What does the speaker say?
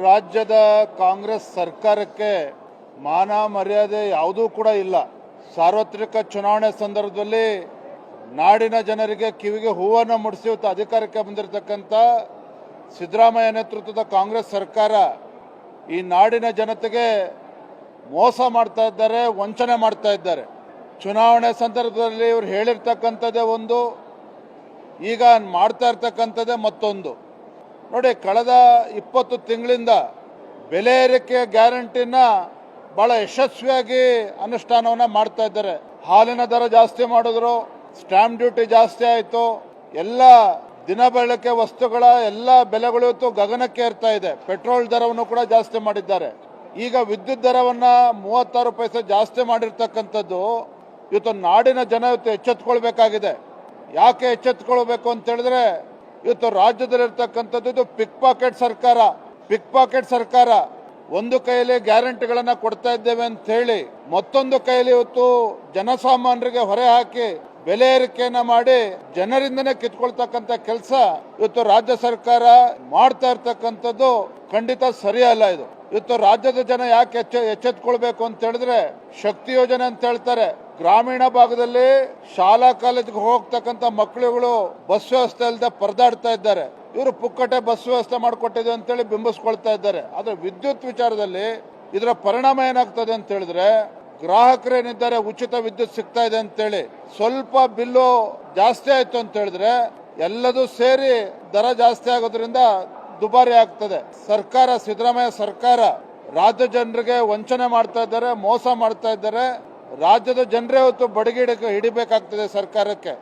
ರಾಜ್ಯದ ಕಾಂಗ್ರೆಸ್ ಸರ್ಕಾರಕ್ಕೆ ಮಾನ ಮರ್ಯಾದೆ ಯಾವುದೂ ಕೂಡ ಇಲ್ಲ. ಸಾರ್ವತ್ರಿಕ ಚುನಾವಣೆ ಸಂದರ್ಭದಲ್ಲಿ ನಾಡಿನ ಜನರಿಗೆ ಕಿವಿಗೆ ಹೂವನ್ನು ಮುಡಿಸಿ ಅಧಿಕಾರಕ್ಕೆ ಬಂದಿರತಕ್ಕಂಥ ಸಿದ್ದರಾಮಯ್ಯ ನೇತೃತ್ವದ ಕಾಂಗ್ರೆಸ್ ಸರ್ಕಾರ ಈ ನಾಡಿನ ಜನತೆಗೆ ಮೋಸ ಮಾಡ್ತಾ ಇದ್ದಾರೆ, ವಂಚನೆ ಮಾಡ್ತಾ ಇದ್ದಾರೆ. ಚುನಾವಣೆ ಸಂದರ್ಭದಲ್ಲಿ ಇವರು ಹೇಳಿರ್ತಕ್ಕಂಥದ್ದೇ ಒಂದು, ಈಗ ಮಾಡ್ತಾ ಇರ್ತಕ್ಕಂಥದ್ದೇ ಮತ್ತೊಂದು. ನೋಡಿ, ಕಳೆದ 20 ತಿಂಗಳಿಂದ ಬೆಲೆ ಏರಿಕೆ ಗ್ಯಾರಂಟಿನ ಭಾಳ ಯಶಸ್ವಿಯಾಗಿ ಅನುಷ್ಠಾನವನ್ನು ಮಾಡ್ತಾ ಇದ್ದಾರೆ. ಹಾಲಿನ ದರ ಜಾಸ್ತಿ ಮಾಡಿದ್ರು, ಸ್ಟ್ಯಾಂಪ್ ಡ್ಯೂಟಿ ಜಾಸ್ತಿ ಆಯಿತು, ಎಲ್ಲ ದಿನಬಳಕೆ ವಸ್ತುಗಳ ಎಲ್ಲ ಬೆಲೆಗಳು ಇವತ್ತು ಗಗನಕ್ಕೆ ಏರ್ತಾ ಇದೆ. ಪೆಟ್ರೋಲ್ ದರವನ್ನು ಕೂಡ ಜಾಸ್ತಿ ಮಾಡಿದ್ದಾರೆ. ಈಗ ವಿದ್ಯುತ್ ದರವನ್ನು 36 ಪೈಸೆ ಜಾಸ್ತಿ ಮಾಡಿರ್ತಕ್ಕಂಥದ್ದು ಇವತ್ತು ನಾಡಿನ ಜನ ಇವತ್ತು ಎಚ್ಚೆತ್ಕೊಳ್ಬೇಕಾಗಿದೆ. ಯಾಕೆ ಎಚ್ಚೆತ್ಕೊಳ್ಬೇಕು ಅಂತ ಹೇಳಿದ್ರೆ, ಇವತ್ತು ರಾಜ್ಯದಲ್ಲಿರ್ತಕ್ಕಂಥದ್ದು ಇದು ಪಿಕ್ ಪಾಕೆಟ್ ಸರ್ಕಾರ. ಒಂದು ಕೈಯಲ್ಲಿ ಗ್ಯಾರಂಟಿಗಳನ್ನ ಕೊಡ್ತಾ ಇದ್ದೇವೆ ಅಂತ ಹೇಳಿ ಮತ್ತೊಂದು ಕೈಯಲ್ಲಿ ಇವತ್ತು ಜನಸಾಮಾನ್ಯರಿಗೆ ಹೊರೆ ಹಾಕಿ ಬೆಲೆ ಏರಿಕೆಯನ್ನ ಮಾಡಿ ಜನರಿಂದನೇ ಕಿತ್ಕೊಳ್ತಕ್ಕಂಥ ಕೆಲಸ ಇವತ್ತು ರಾಜ್ಯ ಸರ್ಕಾರ ಮಾಡ್ತಾ ಇರ್ತಕ್ಕಂಥದ್ದು ಖಂಡಿತ ಸರಿಯಲ್ಲ. ಇದು ಇವತ್ತು ರಾಜ್ಯದ ಜನ ಯಾಕೆ ಎಚ್ಚೆತ್ಕೊಳ್ಬೇಕು ಅಂತ ಹೇಳಿದ್ರೆ, ಶಕ್ತಿ ಯೋಜನೆ ಅಂತ ಹೇಳ್ತಾರೆ. ಗ್ರಾಮೀಣ ಭಾಗದಲ್ಲಿ ಶಾಲಾ ಕಾಲೇಜಿಗೆ ಹೋಗ್ತಕ್ಕಂಥ ಮಕ್ಕಳುಗಳು ಬಸ್ ವ್ಯವಸ್ಥೆ ಇಲ್ಲದೆ ಪರದಾಡ್ತಾ ಇದ್ದಾರೆ. ಇವರು ಪುಕ್ಕಟೆ ಬಸ್ ವ್ಯವಸ್ಥೆ ಮಾಡಿಕೊಟ್ಟಿದೆ ಅಂತೇಳಿ ಬಿಂಬಿಸ್ಕೊಳ್ತಾ ಇದ್ದಾರೆ. ಆದ್ರೆ ವಿದ್ಯುತ್ ವಿಚಾರದಲ್ಲಿ ಇದರ ಪರಿಣಾಮ ಏನಾಗ್ತದೆ ಅಂತ ಹೇಳಿದ್ರೆ, ಗ್ರಾಹಕರೇನಿದ್ದಾರೆ ಉಚಿತ ವಿದ್ಯುತ್ ಸಿಗ್ತಾ ಇದೆ ಅಂತೇಳಿ ಸ್ವಲ್ಪ ಬಿಲ್ಲು ಜಾಸ್ತಿ ಆಯ್ತು ಅಂತ ಹೇಳಿದ್ರೆ ಎಲ್ಲದೂ ಸೇರಿ ದರ ಜಾಸ್ತಿ ಆಗೋದ್ರಿಂದ ದುಬಾರಿ ಆಗ್ತದೆ. ಸಿದ್ದರಾಮಯ್ಯ ಸರ್ಕಾರ ರಾಜ್ಯ ಜನರಿಗೆ ವಂಚನೆ ಮಾಡ್ತಾ ಇದ್ದಾರೆ, ಮೋಸ ಮಾಡ್ತಾ ಇದ್ದಾರೆ. ರಾಜ್ಯದ ಜನರೇ ಇವತ್ತು ಬಡಿಗೆ ಹಿಡಿಬೇಕಾಗ್ತದೆ ಸರ್ಕಾರಕ್ಕೆ.